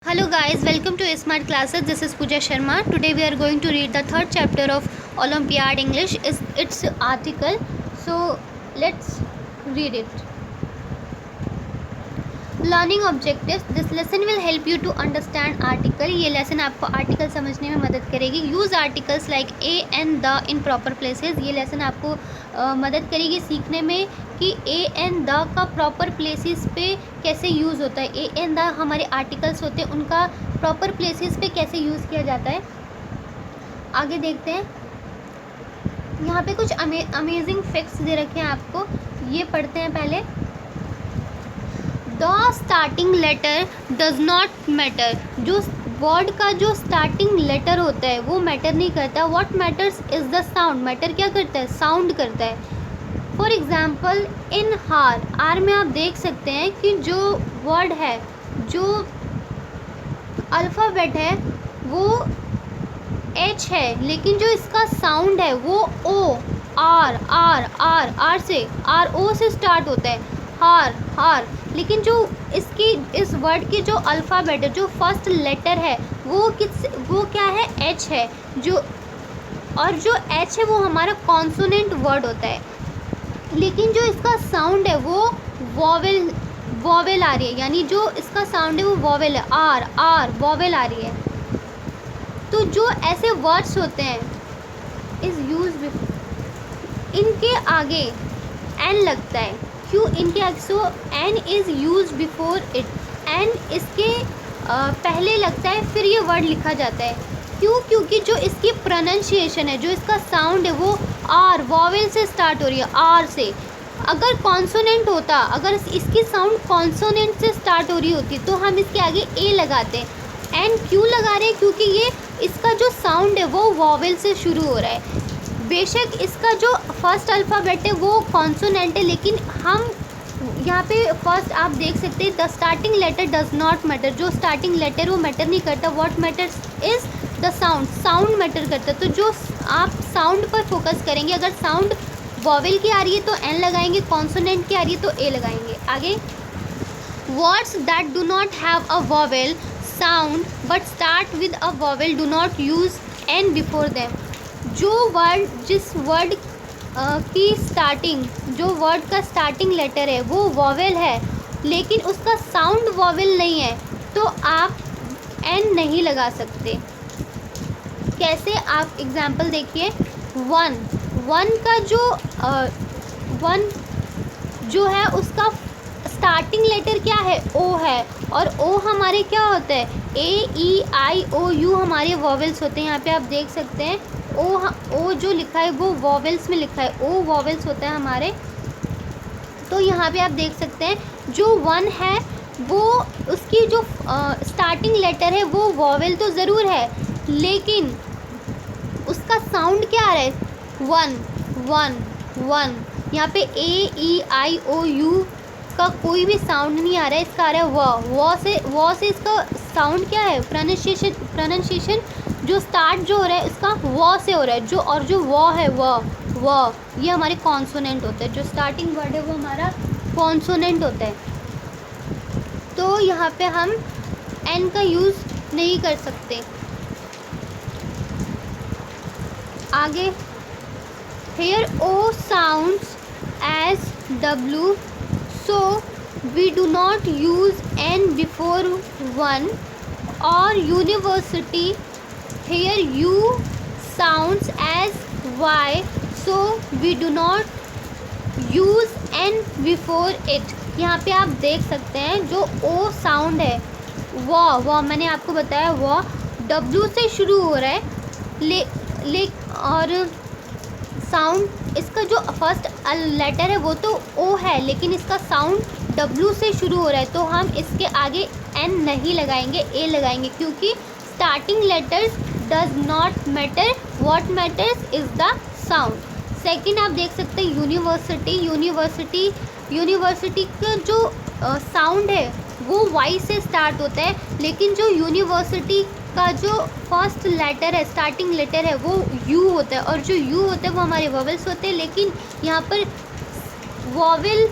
Hello guys, welcome to Smart Classes. This is Pooja Sharma. Today we are going to read the third chapter of Olympiad English. Its article. So let's read it. Learning objectives. This lesson will help you to understand article. ये lesson आपको article समझने में मदद करेगी. Use articles like a and the in proper places. ये lesson आपको मदद करेगी सीखने में कि ए एंड द का प्रॉपर प्लेसेस पे कैसे यूज़ होता है. ए एंड द हमारे आर्टिकल्स होते हैं, उनका प्रॉपर प्लेसेस पे कैसे यूज़ किया जाता है. आगे देखते हैं. यहाँ पे कुछ अमेजिंग फैक्ट्स दे रखे हैं आपको, ये पढ़ते हैं पहले. The starting letter does not matter. जो वर्ड का जो स्टार्टिंग लेटर होता है वो मैटर नहीं करता. What matters is the sound. Matter क्या करता है? साउंड करता है. फॉर एग्ज़ाम्पल इन हार. आर में आप देख सकते हैं कि जो वर्ड है, जो अल्फ़ाबेट है वो एच है, लेकिन जो इसका साउंड है वो ओ. आर आर आर आर से आर ओ से स्टार्ट होता है. हार हार. लेकिन जो इस वर्ड की जो अल्फ़ाबेट है, जो फर्स्ट लेटर है वो क्या है? एच है. और जो एच है वो हमारा कॉन्सोनेंट वर्ड होता है, लेकिन जो इसका साउंड है वो वॉवेल आ रही है. यानी जो इसका साउंड है वो वॉवेल है. आर आर वॉवेल आ रही है. तो जो ऐसे वर्ड्स होते हैं इज़ यूज, इनके आगे एन लगता है. क्यों इनके आगे? So an is use before it. An इसके पहले लगता है, फिर ये वर्ड लिखा जाता है. क्यों? क्योंकि जो इसकी प्रोनाउंसिएशन है, जो इसका साउंड है वो आर वॉवेल से स्टार्ट हो रही है. आर से. अगर कॉन्सोनेंट होता, अगर इसकी साउंड कॉन्सोनेंट से स्टार्ट हो रही होती तो हम इसके आगे ए लगाते हैं. एन क्यों लगा रहे हैं? क्योंकि ये इसका जो साउंड है वो वॉवेल से शुरू हो रहा है. बेशक इसका जो फर्स्ट अल्फ़ाबेट है वो कॉन्सोनेंट है, लेकिन हम यहाँ पे फर्स्ट आप देख सकते हैं the starting letter does not matter. जो स्टार्टिंग लेटर वो मैटर नहीं करता. What matters is the sound. Sound matter करता है. तो जो आप साउंड पर फोकस करेंगे, अगर साउंड वॉवेल की आ रही है तो एन लगाएंगे, कॉन्सोनेंट की आ रही है तो ए लगाएंगे. आगे words that do not have a vowel sound but start with a vowel do not use an before them. जो वर्ड, जिस वर्ड की स्टार्टिंग, जो वर्ड का स्टार्टिंग लेटर है वो वॉवेल है, लेकिन उसका साउंड वॉवेल नहीं है, तो आप एन नहीं लगा सकते. कैसे? आप एग्जाम्पल देखिए. वन का वन जो है उसका स्टार्टिंग लेटर क्या है? ओ है. और ओ हमारे क्या होता है? ए ई आई ओ यू हमारे वॉवेल्स होते हैं. यहाँ पे आप देख सकते हैं ओ जो लिखा है वो वॉवेल्स में लिखा है. ओ वॉवेल्स होता है हमारे. तो यहाँ पे आप देख सकते हैं जो वन है वो उसकी जो स्टार्टिंग लेटर है वो वॉवेल तो ज़रूर है, लेकिन उसका साउंड क्या आ रहा है? One one one. यहाँ पे ए ई आई ओ यू का कोई भी साउंड नहीं आ रहा है. इसका आ रहा है व से इसका साउंड क्या है? प्रोनाउंसिएशन जो स्टार्ट जो हो रहा है उसका व से हो रहा है. जो व है व ये हमारे कॉन्सोनेंट होता है. जो स्टार्टिंग वर्ड है वो हमारा कॉन्सोनेंट होता है. तो यहाँ पे हम एन का यूज़ नहीं कर सकते. आगे here O sounds as W, so we do not use n before one. Or university, here u sounds as y, so we do not use n before it. यहाँ पे आप देख सकते हैं जो o साउंड है वो मैंने आपको बताया वो w से शुरू हो रहा है, और साउंड इसका जो फर्स्ट लेटर है वो तो ओ है, लेकिन इसका साउंड डब्ल्यू से शुरू हो रहा है, तो हम इसके आगे एन नहीं लगाएंगे, ए लगाएंगे. क्योंकि starting letters does not matter. What matters is the sound. Second आप देख सकते हैं यूनिवर्सिटी का जो साउंड है वो वाई से स्टार्ट होता है, लेकिन जो यूनिवर्सिटी का जो फर्स्ट लेटर है, स्टार्टिंग लेटर है वो यू होता है. और जो यू होता है वो हमारे वॉवेल्स होते हैं, लेकिन यहाँ पर वॉवेल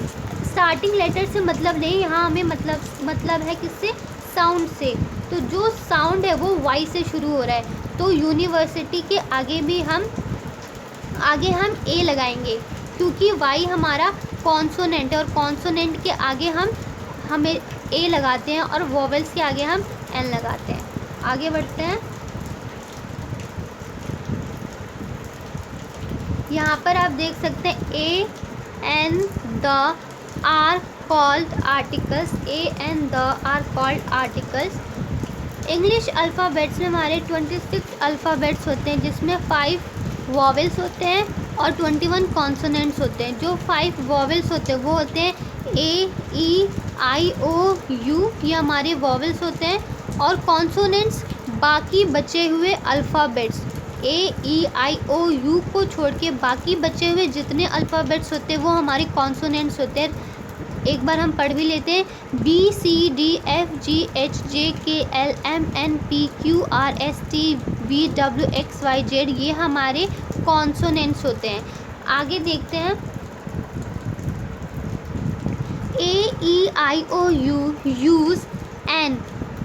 स्टार्टिंग लेटर से मतलब नहीं, यहाँ हमें मतलब है किससे? साउंड से. तो जो साउंड है वो वाई से शुरू हो रहा है, तो यूनिवर्सिटी के आगे हम ए लगाएंगे, क्योंकि वाई हमारा कॉन्सोनेंट है और कॉन्सोनेंट के आगे हमें ए लगाते हैं और वोवेल्स के आगे हम एन लगाते हैं। आगे बढ़ते हैं। यहाँ पर आप देख सकते हैं a an the are called articles, a an the are called articles. English alphabets में हमारे 26 अल्फ़ाबेट्स होते हैं, जिसमें 5 वॉवेल्स होते हैं और 21 कॉन्सोनेंट्स होते हैं। जो 5 वॉवेल्स होते हैं वो होते हैं A E I O you, ये हमारे वॉवेल्स होते हैं। और कॉन्सोनेंट्स बाकी बचे हुए alphabets A E I O you को छोड़ के बाकी बचे हुए जितने अल्फ़ाबेट्स होते हैं वो हमारे कॉन्सोनेंट्स होते हैं। एक बार हम पढ़ भी लेते हैं। B C D F G H J K L M N P Q R S T V W X Y Z, ये हमारे कॉन्सोनेंट्स होते हैं। आगे देखते हैं। A E I O U use an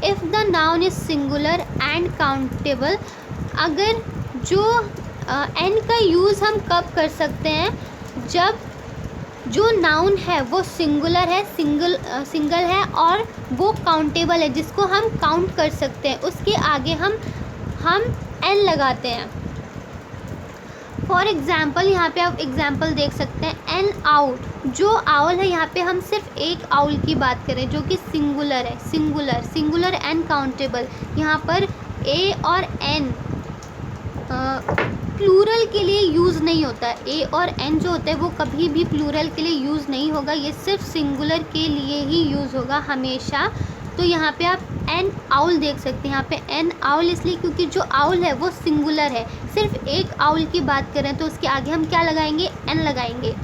if the noun is singular and countable. अगर जो N का यूज़ हम कब कर सकते हैं, जब जो नाउन है वो सिंगुलर है, सिंगल है और वो काउंटेबल है, जिसको हम काउंट कर सकते हैं, उसके आगे हम एन लगाते हैं। फॉर एग्ज़ाम्पल यहाँ पे आप एग्ज़ाम्पल देख सकते हैं। एन आउट, जो आउल है यहाँ पे हम सिर्फ एक आउल की बात करें जो कि सिंगुलर है, सिंगुलर एंड काउंटेबल। यहाँ पर ए और एन प्लूरल के लिए यूज़ नहीं होता है। ए और एन जो होता है वो कभी भी प्लूरल के लिए यूज़ नहीं होगा, ये सिर्फ सिंगुलर के लिए ही यूज़ होगा हमेशा। तो यहाँ पे आप एन आउल देख सकते हैं। यहाँ पे एन आउल इसलिए क्योंकि जो आउल है वो सिंगुलर है, सिर्फ एक आउल की बात करें तो उसके आगे हम क्या लगाएंगे, एन लगाएंगे।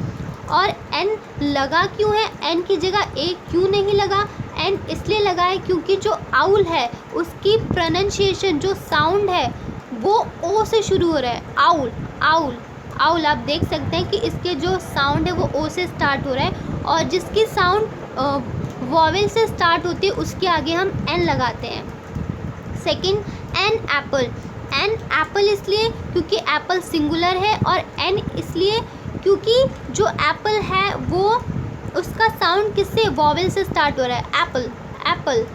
और एन लगा क्यों है, एन की जगह ए क्यों नहीं लगा? एन इसलिए लगा है क्योंकि जो आउल है उसकी प्रोनाउंसिएशन, जो साउंड है वो ओ से शुरू हो रहा है। आउल आउल आउल, आप देख सकते हैं कि इसके जो साउंड है वो ओ से स्टार्ट हो रहा है, और जिसकी साउंड वॉवेल से स्टार्ट होती है उसके आगे हम एन लगाते हैं। Second, an apple. An apple इसलिए क्योंकि एप्पल सिंगुलर है, और एन इसलिए क्योंकि जो एप्पल है वो उसका साउंड किससे, वॉवेल से स्टार्ट हो रहा है। एप्पल एप्पल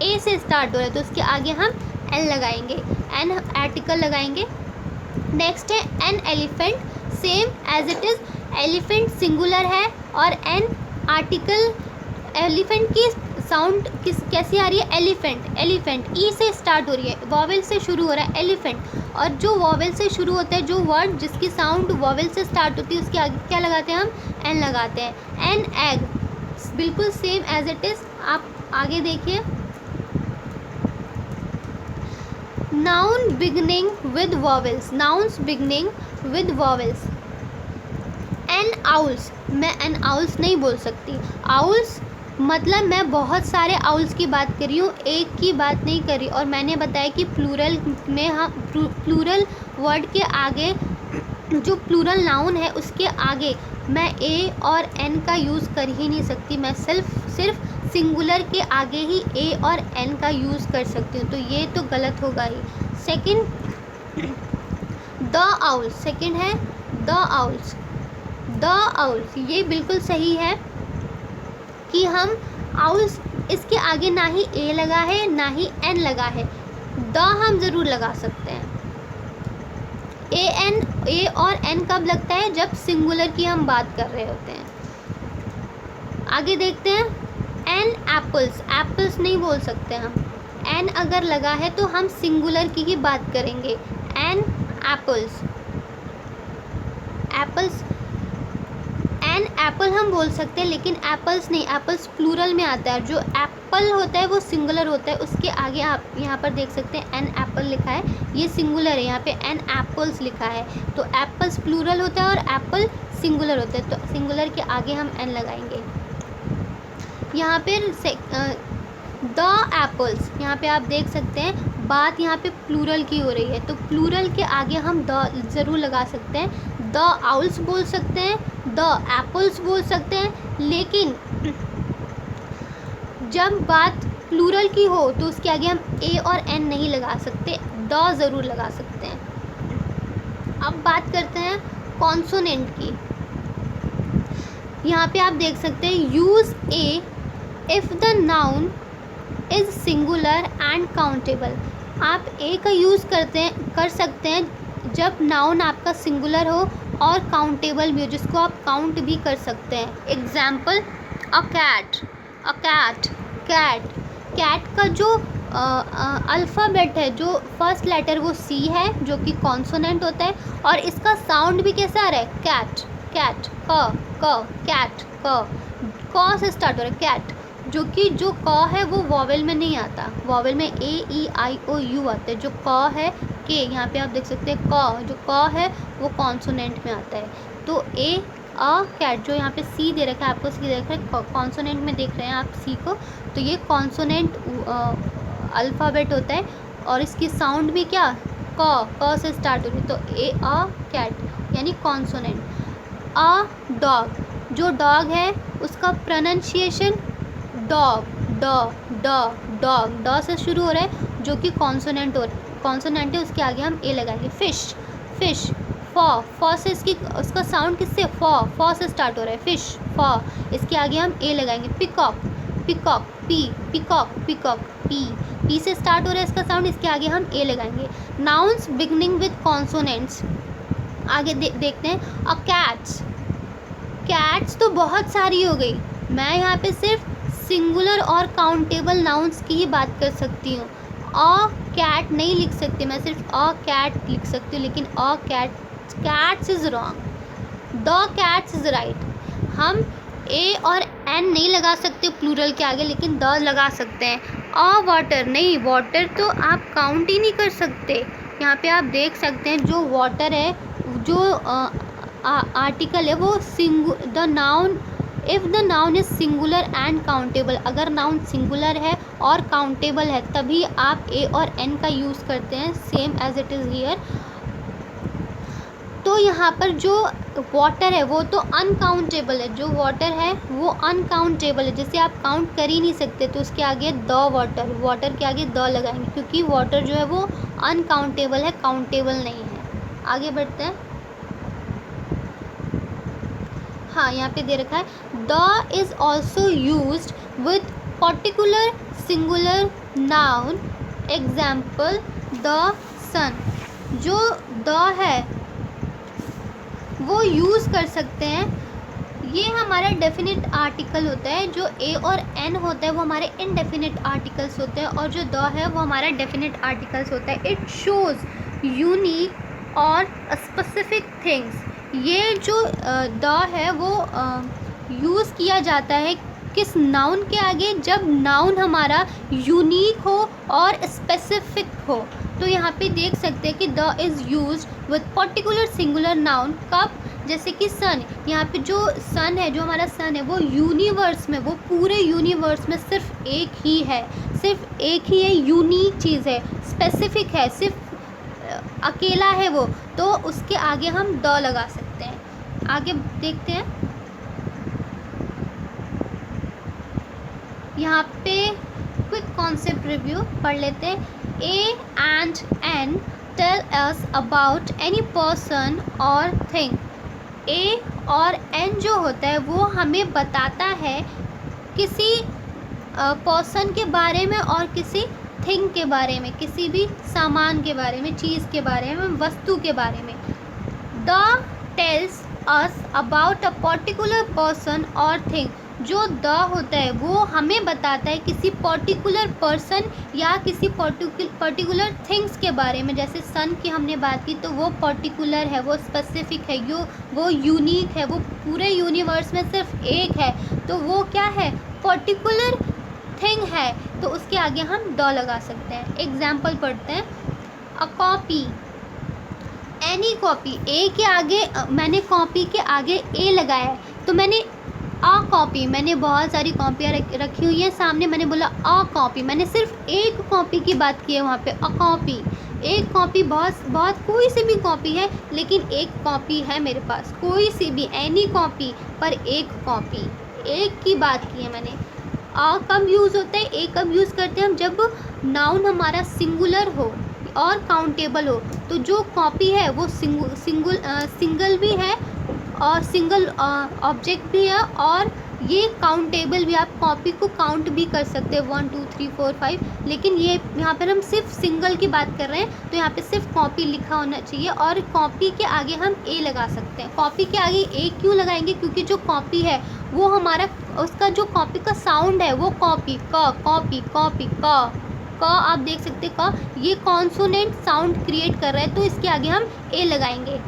ए से स्टार्ट हो रहा है, तो उसके आगे हम एन लगाएंगे, एन आर्टिकल लगाएंगे। नेक्स्ट है an elephant, same as it is. Elephant singular है और एन आर्टिकल। एलिफेंट की साउंड कैसी आ रही है, एलिफेंट ई से स्टार्ट हो रही है, वॉवेल से शुरू हो रहा है एलिफेंट। और जो वॉवेल से शुरू होता है, जो वर्ड जिसकी साउंड वॉवेल से स्टार्ट होती है उसके आगे क्या लगाते हैं, हम एन लगाते हैं। एन एग, बिल्कुल सेम एज इट इज़। आप आगे देखिए। Noun beginning with vowels, nouns beginning with vowels. An owls, मैं एन आउल्स नहीं बोल सकती। आउल्स मतलब मैं बहुत सारे आउल्स की बात कर रही हूँ, एक की बात नहीं कर रही। और मैंने बताया कि प्लूरल में हम प्लूरल वर्ड के आगे, जो प्लूरल नाउन है उसके आगे मैं ए और एन का यूज़ कर ही नहीं सकती। मैं सिर्फ सिंगुलर के आगे ही ए और एन का यूज़ कर सकती हूँ, तो ये तो गलत होगा ही। Second, the owls. सेकंड है द आउल्स। द आउल्स, ये बिल्कुल सही है कि हम आउल्स, इसके आगे ना ही ए लगा है ना ही एन लगा है, द हम ज़रूर लगा सकते हैं। ए और एन कब लगता है, जब सिंगुलर की हम बात कर रहे होते हैं। आगे देखते हैं। एन एप्पल्स, एप्पल्स नहीं बोल सकते हम। एन अगर लगा है तो हम सिंगुलर की ही बात करेंगे। An apples, apples, an apple हम बोल सकते हैं, लेकिन एप्पल्स नहीं, एप्पल्स प्लूरल में आता है। जो एप्पल होता है वो सिंगुलर होता है, उसके आगे आप यहाँ पर देख सकते हैं एन एप्पल लिखा है, ये सिंगुलर है। यहाँ पे एन एप्पल्स लिखा है, तो एप्पल्स प्लूरल होता है और एप्पल सिंगुलर होता है, तो सिंगुलर के आगे हम एन लगाएंगे। यहाँ पर द एप्पल्स, यहाँ पे आप देख सकते हैं बात यहाँ पे प्लूरल की हो रही है, तो प्लूरल के आगे हम द ज़रूर लगा सकते हैं। द आउल्स बोल सकते हैं, द एप्पल्स बोल सकते हैं, लेकिन जब बात प्लूरल की हो तो उसके आगे हम ए और एन नहीं लगा सकते, द ज़रूर लगा सकते हैं। अब बात करते हैं कॉन्सोनेंट की। यहाँ पे आप देख सकते हैं use A if the noun is singular and countable. आप ए का यूज़ कर सकते हैं जब नाउन आपका सिंगुलर हो और काउंटेबल भी हो, जिसको आप काउंट भी कर सकते हैं। Example a cat, a cat, cat. Cat का जो अल्फ़ाबेट है, जो फर्स्ट लेटर वो सी है जो कि कॉन्सोनेंट होता है, और इसका साउंड भी कैसा आ रहा है, कैट, कैट, क, कैट, क से स्टार्ट हो रहा है कैट, जो कि जो क है वो वॉवेल में नहीं आता, वॉवेल में ए ई आई ओ यू आता है। जो क है के, यहाँ पे आप देख सकते हैं क, जो क है वो कॉन्सोनेंट में आता है। तो ए अ कैट, जो यहाँ पे सी दे रखा है, आपको सी दे रखा है, कॉन्सोनेंट में देख रहे हैं आप सी को, तो ये कॉन्सोनेंट अल्फ़ाबेट होता है और इसकी साउंड भी क्या, क से स्टार्ट हो रही है। तो ए अ कैट यानी कॉन्सोनेंट। अ डॉग, जो डॉग है उसका प्रोनाउंसिएशन डॉग, डॉग, ड से शुरू हो रहा है, जो कि कॉन्सोनेंट है, उसके आगे हम ए लगाएंगे। फिश, फॉ से उसका साउंड किससे, फॉ से स्टार्ट हो रहा है, फिश, फॉ, इसके आगे हम ए लगाएंगे। पिकॉक, पी से स्टार्ट हो रहा है इसका साउंड, इसके आगे हम ए लगाएंगे। नाउन्स बिगनिंग विद कॉन्सोनेंट्स, आगे देखते हैं। अ कैट्स तो बहुत सारी हो गई, मैं यहाँ पे सिर्फ सिंगुलर और काउंटेबल नाउन्स की ही बात कर सकती हूँ। अ कैट नहीं लिख सकती, मैं सिर्फ अ कैट लिख सकती हूँ, लेकिन a cats is wrong, the cats is right. हम ए और एन नहीं लगा सकते प्लूरल के आगे, लेकिन द लगा सकते हैं। अ वाटर, नहीं, वाटर तो आप काउंट ही नहीं कर सकते। यहाँ पे आप देख सकते हैं जो वाटर है, जो आर्टिकल है वो the noun, if the noun is singular and countable, अगर नाउन सिंगुलर है और काउंटेबल है तभी आप ए और एन का यूज़ करते हैं, same as it is here. तो यहाँ पर जो वाटर है वो तो अनकाउंटेबल है, जो वाटर है वो अनकाउंटेबल है, जैसे आप काउंट कर ही नहीं सकते, तो उसके आगे द वाटर के आगे द लगाएंगे, क्योंकि वाटर जो है वो अनकाउंटेबल है, काउंटेबल नहीं है। आगे बढ़ते हैं। हाँ, यहाँ पे दे रखा है the is also used with particular singular noun, example the sun. जो द है वो यूज़ कर सकते हैं, ये हमारा डेफिनेट आर्टिकल होता है, जो ए और एन होता है वो हमारे इनडेफिनेट आर्टिकल्स होते हैं, और जो द है वो हमारा डेफिनेट आर्टिकल्स होता है। इट शोज़ यूनिक और स्पेसिफिक थिंग्स, ये जो द है वो यूज़ किया जाता है किस नाउन के आगे, जब नाउन हमारा यूनिक हो और स्पेसिफिक हो। तो यहाँ पे देख सकते हैं कि the is used with particular singular noun, कब, जैसे कि सन। यहाँ पे जो सन है, जो हमारा सन है वो यूनिवर्स में, वो पूरे यूनिवर्स में सिर्फ एक ही है, यूनिक चीज़ है, स्पेसिफिक है, सिर्फ अकेला है वो, तो उसके आगे हम द लगा सकते हैं। आगे देखते हैं। यहाँ पे क्विक कॉन्सेप्ट रिव्यू पढ़ लेते हैं। A and an tell us about any person और थिंग। ए और एन जो होता है वो हमें बताता है किसी पर्सन के बारे में और किसी थिंग के बारे में, किसी भी सामान के बारे में, चीज़ के बारे में, वस्तु के बारे में। The tells us about a particular person और थिंग, जो द होता है वो हमें बताता है किसी पर्टिकुलर पर्सन या किसी पर्टिकुलर थिंग्स के बारे में। जैसे सन की हमने बात की तो वो पर्टिकुलर है, वो स्पेसिफिक है, वो यूनिक है, वो पूरे यूनिवर्स में सिर्फ एक है, तो वो क्या है, पर्टिकुलर थिंग है, तो उसके आगे हम द लगा सकते हैं। एग्जाम्पल पढ़ते हैं। अ कॉपी, एनी कॉपी, ए के आगे मैंने कॉपी के आगे ए लगाया है, तो मैंने अ कॉपी, मैंने बहुत सारी कॉपियाँ रखी हुई हैं सामने, मैंने बोला अ कॉपी, मैंने सिर्फ एक कॉपी की बात की है वहाँ पे। अ कॉपी, एक कॉपी, बहुत कोई सी भी कॉपी है, लेकिन एक कॉपी है मेरे पास, कोई सी भी, एनी कॉपी, पर एक कॉपी, एक की बात की है मैंने। आ कब यूज़ होता है, ए कब यूज़ करते हैं हम, जब नाउन हमारा सिंगुलर हो और काउंटेबल हो। तो जो कॉपी है वो सिंगल भी है और सिंगल ऑब्जेक्ट भी है, और ये काउंटेबल भी, आप कॉपी को काउंट भी कर सकते हैं 1 2 3 4 5। लेकिन ये यहाँ पर हम सिर्फ सिंगल की बात कर रहे हैं, तो यहाँ पे सिर्फ कॉपी लिखा होना चाहिए, और कॉपी के आगे हम ए लगा सकते हैं। कॉपी के आगे ए क्यों लगाएंगे, क्योंकि जो कॉपी है वो हमारा, उसका जो कॉपी का साउंड है वो कॉपी क आप देख सकते हैं क, ये कॉन्सोनेंट साउंड क्रिएट कर रहा है, तो इसके आगे हम ए लगाएंगे।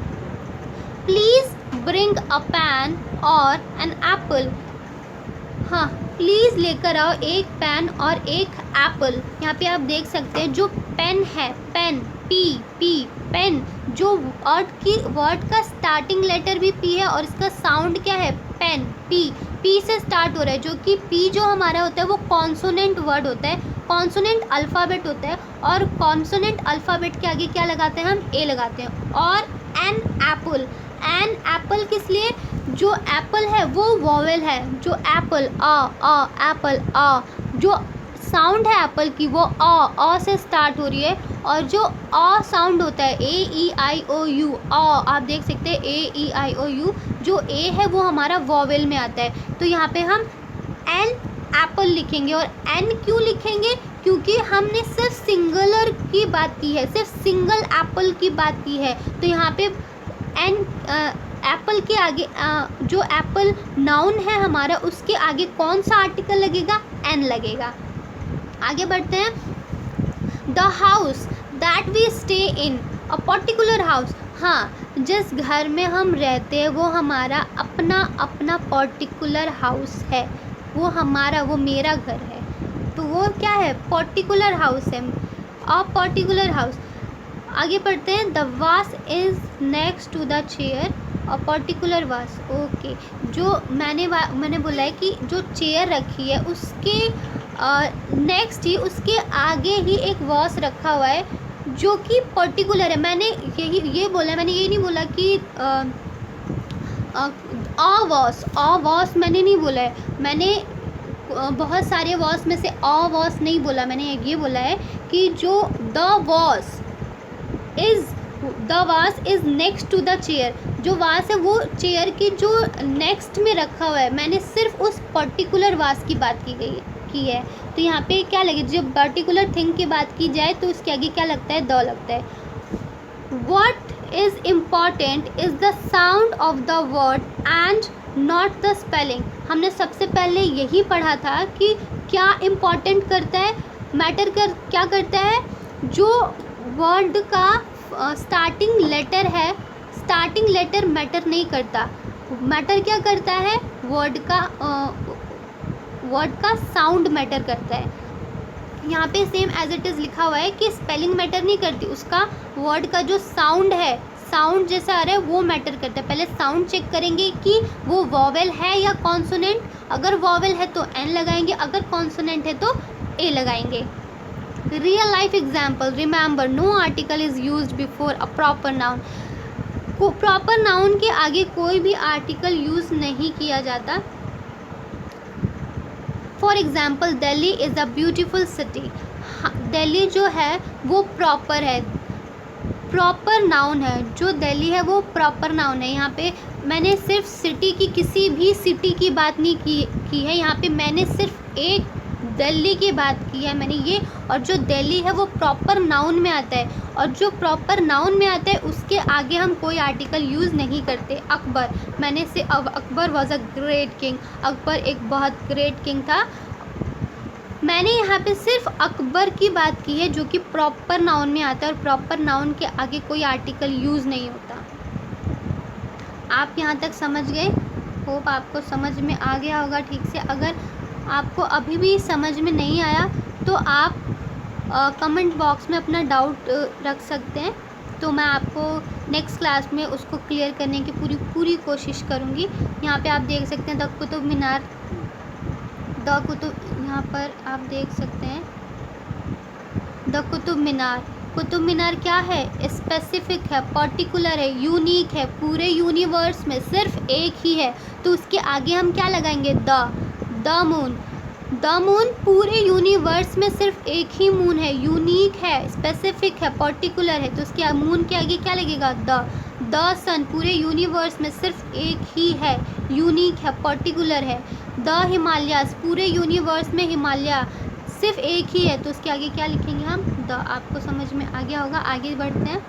प्लीज़ ब्रिंग अ पेन और एन एप्पल। हाँ, प्लीज़ लेकर आओ एक पेन और एक एप्पल। यहाँ पे आप देख सकते हैं जो पेन है, पेन पी पेन, जो वर्ड का स्टार्टिंग लेटर भी पी है और इसका साउंड क्या है, पेन, पी से स्टार्ट हो रहा है, जो कि पी जो हमारा होता है वो कॉन्सोनेंट वर्ड होता है, कॉन्सोनेंट अल्फ़ाबेट होता है, और कॉन्सोनेंट अल्फ़ाबेट के आगे क्या लगाते हैं हम, ए लगाते हैं। और एन एप्पल किस लिए, जो एप्पल है वो वॉवेल है, जो एप्पल एप्पल जो साउंड है एप्पल की वो अ से स्टार्ट हो रही है, और जो अ साउंड होता है AEIOU, आप देख सकते हैं AEIOU, जो ए है वो हमारा वॉवेल में आता है। तो यहाँ पे हम एन एप्पल लिखेंगे। और एन क्यों लिखेंगे, क्योंकि हमने सिर्फ सिंगुलर की बात की है, सिर्फ सिंगल एप्पल की बात की है। तो यहाँ पे एन एप्पल के आगे जो एप्पल नाउन है हमारा, उसके आगे कौन सा आर्टिकल लगेगा, एन लगेगा। आगे बढ़ते हैं। The house that we stay in, a particular house. हाँ, जिस घर में हम रहते हैं वो हमारा अपना पर्टिकुलर हाउस है, वो हमारा, वो मेरा घर है, तो वो क्या है, पर्टिकुलर हाउस है, अ पर्टिकुलर हाउस। आगे बढ़ते हैं। The vase is next to the chair, a particular vase. Okay, जो मैंने बोला है कि जो चेयर रखी है उसके नेक्स्ट ही, उसके आगे ही एक वास रखा हुआ है जो कि पर्टिकुलर है। मैंने ये बोला है, मैंने ये नहीं बोला कि अ वॉस मैंने नहीं बोला है, मैंने बहुत सारे वॉस में से अ वॉस नहीं बोला, मैंने ये बोला है कि जो the vase is next to the chair, जो वास है वो चेयर की जो नेक्स्ट में रखा हुआ है, मैंने सिर्फ उस पर्टिकुलर वास की बात की है। तो यहाँ पे क्या लगे, जब पर्टिकुलर थिंग की बात की जाए तो उसके आगे क्या लगता है, द लगता है। What is important is the sound of the word and not the spelling। हमने सबसे पहले यही पढ़ा था कि क्या इम्पॉर्टेंट करता है, क्या करता है, जो वर्ड का स्टार्टिंग लेटर है, स्टार्टिंग लेटर मैटर नहीं करता, मैटर क्या करता है, वर्ड का साउंड मैटर करता है। यहाँ पे सेम एज इट इज़ लिखा हुआ है कि स्पेलिंग मैटर नहीं करती, उसका वर्ड का जो साउंड है, साउंड जैसा आ रहा है वो मैटर करता है। पहले साउंड चेक करेंगे कि वो वॉवेल है या कॉन्सोनेंट, अगर वॉवेल है तो एन लगाएंगे, अगर कॉन्सोनेंट है तो ए लगाएंगे। Real life example, remember no article is used before a proper noun. Proper noun के आगे कोई भी आर्टिकल यूज़ नहीं किया जाता। For example, Delhi is a beautiful city. Delhi जो है वो प्रॉपर है, प्रॉपर नाउन है, जो दिल्ली है वो प्रॉपर नाउन है। यहाँ पे मैंने सिर्फ सिटी की, किसी भी सिटी की बात नहीं की है, यहाँ पे मैंने सिर्फ एक दिल्ली की बात की है मैंने ये। और जो दिल्ली है वो प्रॉपर नाउन में आता है, और जो प्रॉपर नाउन में आता है उसके आगे हम कोई आर्टिकल यूज़ नहीं करते। अकबर, मैंने से Akbar was a great king, Akbar एक बहुत ग्रेट किंग था, मैंने यहाँ पे सिर्फ अकबर की बात की है जो कि प्रॉपर नाउन में आता है, और प्रॉपर नाउन के आगे कोई आर्टिकल यूज़ नहीं होता। आप यहाँ तक समझ गए? होप आपको समझ में आ गया होगा ठीक से। अगर आपको अभी भी समझ में नहीं आया तो आप कमेंट बॉक्स में अपना डाउट रख सकते हैं, तो मैं आपको नेक्स्ट क्लास में उसको क्लियर करने की पूरी कोशिश करूँगी। यहाँ पे आप देख सकते हैं द कुतुब मीनार, यहाँ पर आप देख सकते हैं द कुतुब मीनार। कुतुब मीनार क्या है, स्पेसिफिक है, पर्टिकुलर है, यूनिक है, पूरे यूनिवर्स में सिर्फ एक ही है, तो उसके आगे हम क्या लगाएंगे, द मून। द मून, पूरे यूनिवर्स में सिर्फ एक ही मून है, यूनिक है, स्पेसिफिक है, पर्टिकुलर है, तो उसके मून के आगे क्या लगेगा? द सन, पूरे यूनिवर्स में सिर्फ एक ही है, यूनिक है, पर्टिकुलर है। द हिमालयास, पूरे यूनिवर्स में हिमालय सिर्फ एक ही है, तो उसके आगे क्या लिखेंगे हम? द। आपको समझ में आ गया होगा, आगे बढ़ते हैं।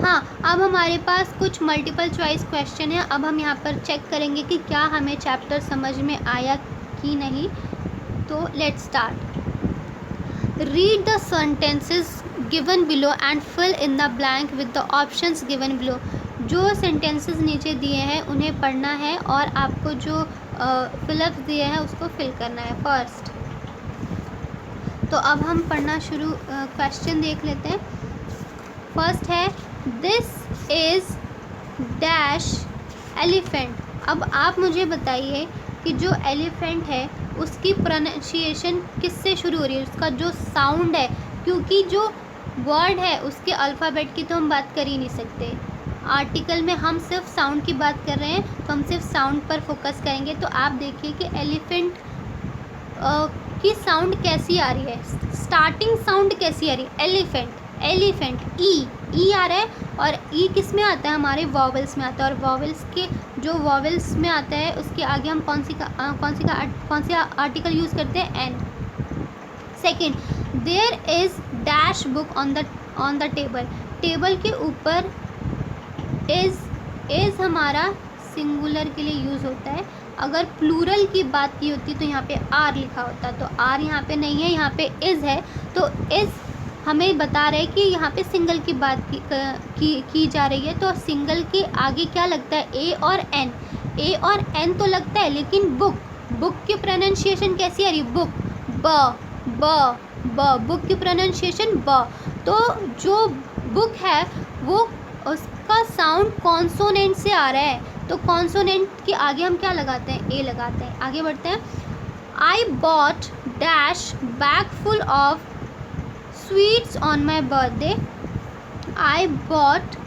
हाँ, अब हमारे पास कुछ मल्टीपल चॉइस क्वेश्चन है। अब हम यहाँ पर चेक करेंगे कि क्या हमें चैप्टर समझ में आया कि नहीं। तो let's start. Read the sentences given below and fill in the blank with the options given below. जो सेंटेंसेस नीचे दिए हैं उन्हें पढ़ना है और आपको जो फिलअप्स दिए हैं उसको फिल करना है फर्स्ट। तो अब हम पढ़ना शुरू, क्वेश्चन देख लेते हैं। फर्स्ट है, दिस इज़ डैश एलिफेंट। अब आप मुझे बताइए कि जो एलिफेंट है उसकी प्रोनाउंसिएशन किससे शुरू हो रही है, उसका जो साउंड है, क्योंकि जो वर्ड है उसके अल्फ़ाबेट की तो हम बात कर ही नहीं सकते। आर्टिकल में हम सिर्फ साउंड की बात कर रहे हैं, तो हम सिर्फ साउंड पर फोकस करेंगे। तो आप देखिए कि एलिफेंट की साउंड कैसी आ रही है, स्टार्टिंग साउंड कैसी आ रही है? एलिफेंट, एलिफेंट, ई आ रहा है, और ई किस में आता है? हमारे वॉवल्स में आता है, और वॉवल्स के जो वॉवल्स में आता है उसके आगे हम कौन सी आर्टिकल यूज़ करते हैं? An. Second, there is dash book on the table. Table के ऊपर इज़ हमारा सिंगुलर के लिए यूज़ होता है। अगर प्लूरल की बात की होती तो यहाँ पे आर लिखा होता, तो आर यहाँ पे नहीं है, यहाँ पे इज़ है। तो इज़ हमें बता रहे हैं कि यहाँ पे सिंगल की बात की जा रही है। तो सिंगल के आगे क्या लगता है? ए और एन। ए और एन तो लगता है, लेकिन बुक की प्रोनाउंसिएशन कैसी आ रही है? बुक, ब, बुक की प्रोनाउंसिएशन ब। तो जो बुक है वो उसका साउंड कॉन्सोनेंट से आ रहा है, तो कॉन्सोनेंट के आगे हम क्या लगाते हैं? ए लगाते हैं। आगे बढ़ते हैं। I bought dash bag full of sweets on my birthday. I bought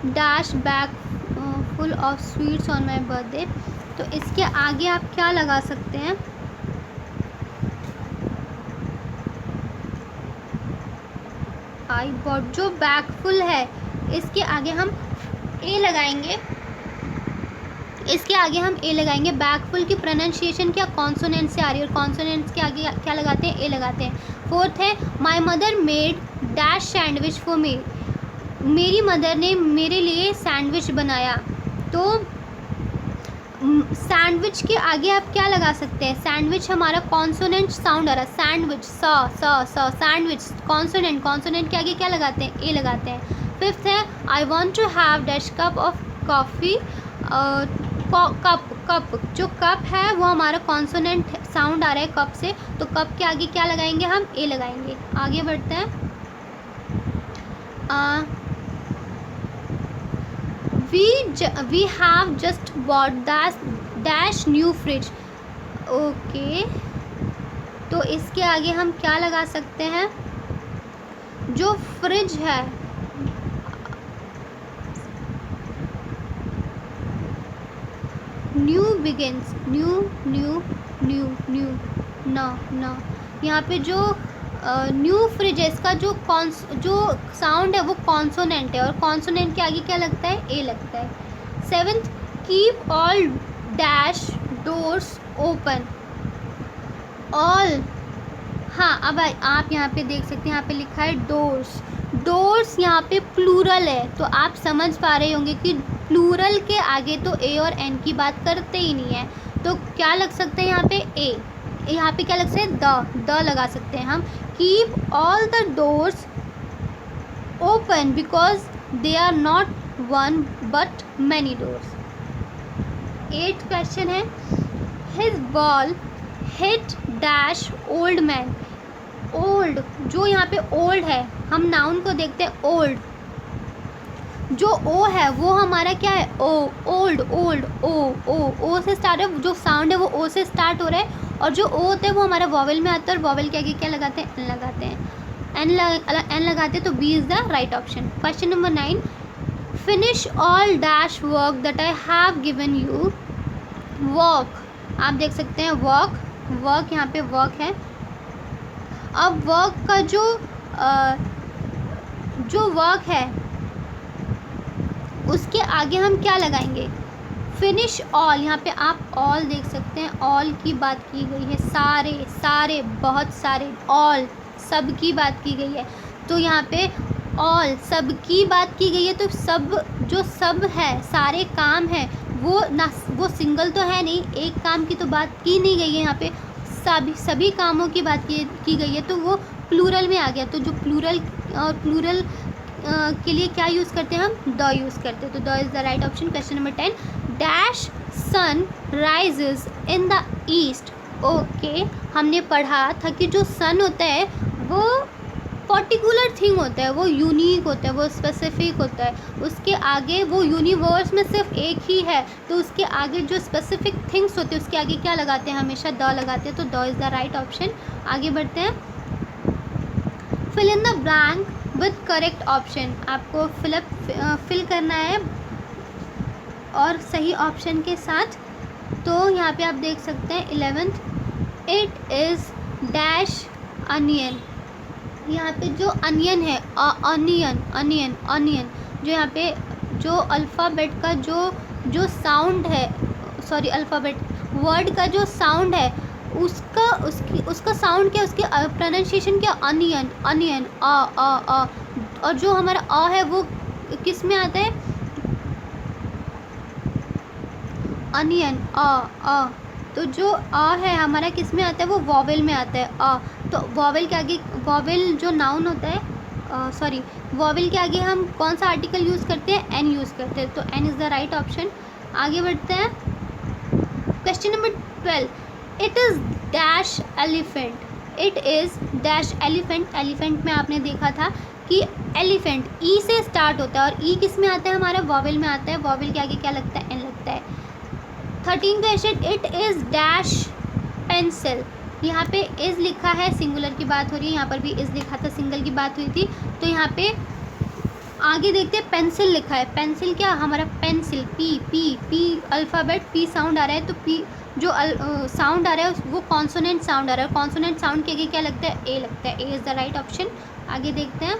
dash bag full of sweets on my birthday. तो इसके आगे आप क्या लगा सकते हैं? आई बॉट, जो बैग फुल है इसके आगे हम ए लगाएंगे, बैग फुल की प्रोनाउंसिएशन क्या कॉन्सोनेंट से आ रही है, और कॉन्सोनेंट्स के आगे क्या लगाते हैं? ए लगाते हैं। फोर्थ है, my mother made dash sandwich for me. मेरी मदर ने मेरे लिए सैंडविच बनाया। तो सैंडविच के आगे आप क्या लगा सकते हैं? सैंडविच हमारा कॉन्सोनेंट साउंड आ रहा है, सैंडविच, स सैंडविच, कॉन्सोनेंट के आगे क्या लगाते हैं? ए लगाते हैं। फिफ्थ है, I want to have dash cup of coffee. Cup, जो कप है वो हमारा कॉन्सोनेंट साउंड आ रहा है कप से, तो कप के आगे क्या लगाएंगे? हम ए लगाएंगे। आगे बढ़ते हैं। we have just bought dash new fridge। Okay, तो इसके आगे हम क्या लगा सकते हैं? जो फ्रिज है, न्यू बिगिंस, न्यू न, यहाँ पे जो न्यू फ्रिज है इसका जो साउंड है वो कॉन्सोनेंट है, और कॉन्सोनेंट के आगे क्या लगता है? ए लगता है। Seventh, keep all dash doors open. All, हाँ, अब आप यहाँ पे देख सकते हैं, यहाँ पे लिखा है डोर्स यहाँ पे प्लूरल है, तो आप समझ पा रहे होंगे कि प्लूरल के आगे तो ए और एन की बात करते ही नहीं है, तो क्या लग सकता है यहाँ पे? ए। यहाँ पे क्या लग सकता है? द लगा सकते हैं हम। Keep all the doors open because they are not one but many doors. 8th question है, his ball hit dash old man. Old, जो यहाँ पे ओल्ड है, हम नाउन को देखते हैं ओल्ड, जो ओ है वो हमारा क्या है? ओल्ड, ओ से स्टार्ट है, जो साउंड है वो ओ से स्टार्ट हो रहा है, और जो ओ होता है वो हमारा वॉवल में आता है, और वॉवल के आगे क्या लगाते हैं? लगाते हैं। एन लगाते तो B is the right option. Question number 9, finish all dash work that I have given you. Walk, आप देख सकते हैं वर्क यहाँ पे वर्क है। अब वर्क का जो वर्क है उसके आगे हम क्या लगाएंगे? फिनिश ऑल, यहाँ पे आप ऑल देख सकते हैं, ऑल की बात की गई है, सारे बहुत सारे, ऑल सब की बात की गई है। तो यहाँ पे ऑल सब की बात की गई है, तो सब जो सब है, सारे काम है, वो सिंगल तो है नहीं, एक काम की तो बात की नहीं गई है। यहाँ पे सभी कामों की बात की गई है, तो वो प्लूरल में आ गया। तो जो प्लूरल के लिए क्या यूज़ करते हैं हम? द यूज़ करते हैं। तो the is the right option. Question number 10, dash sun rises in the east. Okay, हमने पढ़ा था कि जो सन होता है वो पर्टिकुलर थिंग होता है, वो यूनिक होता है, वो स्पेसिफिक होता है। उसके आगे वो यूनिवर्स में सिर्फ एक ही है, तो उसके आगे जो स्पेसिफिक थिंग्स होते हैं उसके आगे क्या लगाते हैं? हमेशा द लगाते हैं। तो the is the right option. आगे बढ़ते हैं। Fill in the blank with correct option. आपको फिल करना है और सही ऑप्शन के साथ। तो यहाँ पे आप देख सकते हैं 11th, it is dash onion. यहाँ पे जो अनियन है, अनियन जो यहाँ पे जो अल्फ़ाबेट का जो साउंड है, सॉरी अल्फ़ाबेट वर्ड का जो साउंड है उसका साउंड क्या, उसकी प्रोनाउंसिएशन क्या? अनियन अ। और जो हमारा अ है वो किस में आता है? अनियन अ। तो जो अ है हमारा किस में आता है? वो वॉवेल में आता है, अ। तो वॉवेल के आगे, वॉवेल जो नाउन होता है, वॉवेल के आगे हम कौन सा आर्टिकल यूज़ करते हैं? एन यूज़ करते हैं। तो an is the right option. आगे बढ़ते हैं। Question number 12, it is dash elephant. It is dash elephant. Elephant में आपने देखा था कि एलिफेंट ई से स्टार्ट होता है, और ई किस में आता है? हमारा वॉवेल में आता है। वॉवेल के आगे क्या लगता है? एन लगता है। 13 question, it is dash pencil. यहाँ पे इज़ लिखा है, सिंगुलर की बात हो रही है, यहाँ पर भी इज़ लिखा था, सिंगल की बात हुई थी। तो यहाँ पे आगे देखते हैं, पेंसिल लिखा है। पेंसिल क्या? हमारा pencil, P alphabet P sound आ रहा है, तो पी जो साउंड आ रहा है वो कॉन्सोनेंट साउंड आ रहा है। कॉन्सोनेंट साउंड के आगे क्या लगता है? ए लगता है। A is the right option. आगे देखते हैं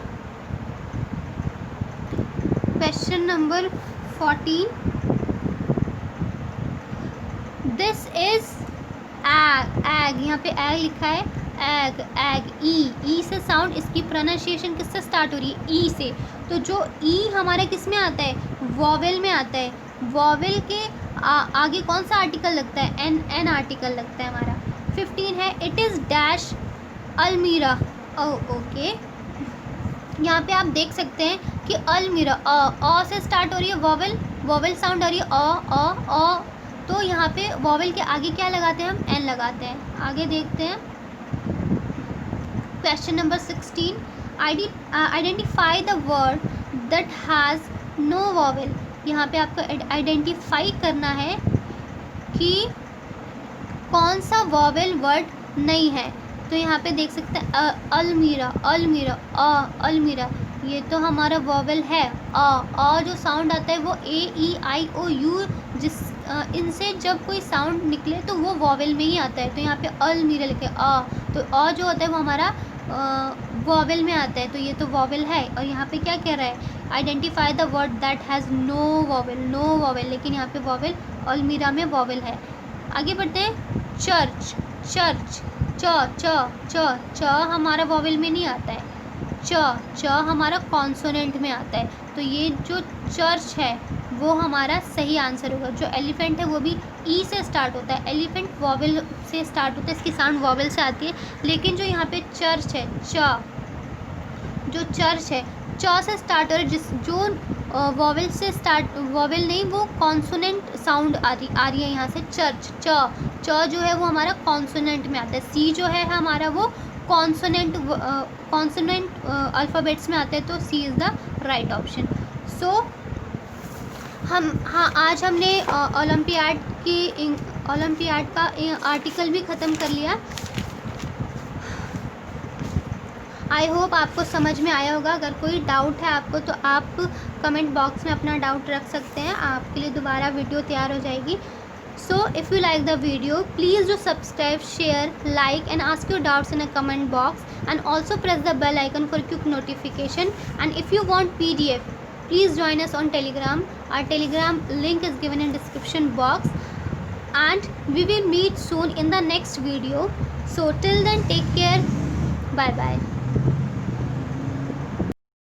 question number 14, this is egg. यहाँ पे एग लिखा है, एग ई से साउंड, इसकी प्रोनाउंसिएशन किससे स्टार्ट हो रही है? ई से। तो जो ई हमारा किस में आता है? वॉवेल में आता है। वॉवेल के आगे कौन सा आर्टिकल लगता है? एन आर्टिकल लगता है हमारा। 15 है, इट इज़ डैश अलमीरा। ओके, यहाँ पे आप देख सकते हैं कि अलमीरा अ से स्टार्ट हो रही है, वॉवेल साउंड आ रही है, अ। तो यहाँ पे वॉवेल के आगे क्या लगाते हैं हम? एन लगाते हैं। आगे देखते हैं question number 16, identify the word that has no vowel. यहाँ पे आपको आइडेंटिफाई करना है कि कौन सा वॉवेल वर्ड नहीं है। तो यहाँ पे देख सकते हैं अलमीरा, अलमीरा, ये तो हमारा वॉवेल है। अ जो साउंड आता है वो ए ई आई ओ यू, इनसे जब कोई साउंड निकले तो वो वॉवेल में ही आता है। तो यहाँ पे अलमीरा लिखे तो अ जो होता है वो हमारा वॉवेल में आता है, तो ये तो वॉवेल है। और यहाँ पे क्या कह रहा है? Identify the word that has no vowel, लेकिन यहाँ पे वॉवेल, अलमीरा में वॉवेल है। आगे बढ़ते हैं। चर्च च हमारा वॉवेल में नहीं आता है। च हमारा कॉन्सोनेंट में आता है। तो ये जो चर्च है वो हमारा सही आंसर होगा। जो एलिफेंट है वो भी ई से स्टार्ट होता है। एलिफेंट वॉवेल से स्टार्ट होता है, इसकी साउंड वॉवेल से आती है। लेकिन जो यहाँ पे चर्च है, जो चर्च है च से स्टार्ट हो रहा है, जो वॉवेल से स्टार्ट, वॉवेल नहीं, वो कॉन्सोनेंट साउंड आ रही है यहाँ से। चर्च च जो है वो हमारा कॉन्सोनेंट में आता है। सी जो है हमारा वो कॉन्सोनेंट अल्फ़ाबेट्स में आता है। तो सी इज़ द राइट ऑप्शन। सो आज हमने ओलंपियाड का आर्टिकल भी ख़त्म कर लिया। आई होप आपको समझ में आया होगा। अगर कोई डाउट है आपको तो आप कमेंट बॉक्स में अपना डाउट रख सकते हैं, आपके लिए दोबारा वीडियो तैयार हो जाएगी। So if you like the video, please do subscribe, share, like and ask your doubts in a comment box, and also press the bell icon for quick notification. And if you want PDF, please join us on Telegram. Our Telegram link is given in description box, and we will meet soon in the next video. So till then, take care. Bye bye.